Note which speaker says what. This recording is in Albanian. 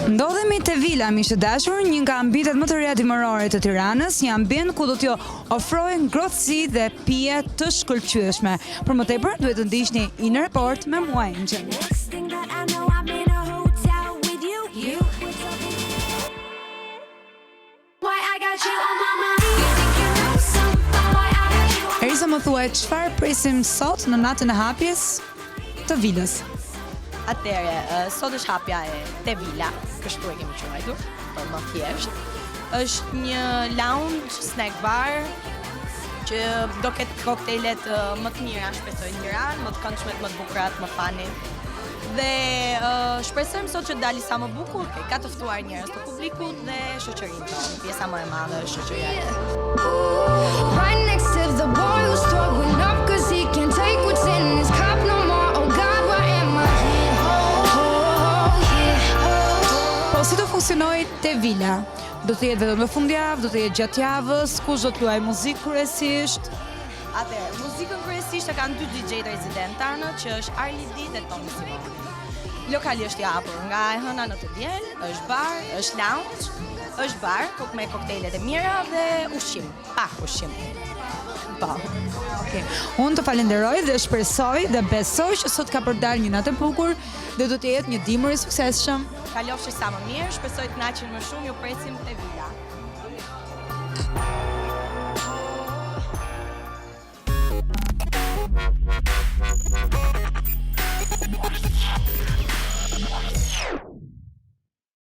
Speaker 1: Ndodhemi te Vila, miqtë e dashur, një nga ambientet më të reja dimërore të Tiranës, një ambient ku do t'ju ofrojë ngrohtësi dhe pije të shkëlqyeshme. Për më tepër, duhet të ndiqni In Report me mua Angel. Erisa, më thuaj, çfarë presim sot në natën e hapjes të Vilës?
Speaker 2: Atëre, sot është hapja e Te Vila, kështu e kemi quajtur, për më thjesht. Është një lounge, snack bar, që do ketë koktejlet më të mira, shpresoj në Tiranë, më të këndshmet, më të bukurat, më fanit. Dhe shpresojmë sot që dali sa më bukur, ka të ftuar njerëz të publikut dhe shoqërinë tonë, pjesa më e madhe është shoqëria.
Speaker 3: Right next to the boy who's throwing up 'cause he can't take what's in his cup no more. Oh God, why am I here?
Speaker 1: Po si do funksionoj Te Vila? Do të jetë vetëm në fundjavë, do të jetë gjatë javës, kush do të luajë muzikë kryesisht?
Speaker 2: Atëherë, muzikën kryesisht e kanë dy DJ rezident tanë, që është Arlidi dhe Tomi Simoni. Lokali është i hapur nga e hëna në të diel, është bar, është lounge, është bar me koktejlet e mira dhe ushqim, pak ushqim. Po.
Speaker 1: Okay. Unë të falenderoj dhe shpresoj dhe besoj që sot ka përdalë një natë e bukur dhe do të jetë një dimër i suksesshëm.
Speaker 2: Kalofshi sa më mirë, shpresoj të kënaqen më shumë, ju presim Te Vila.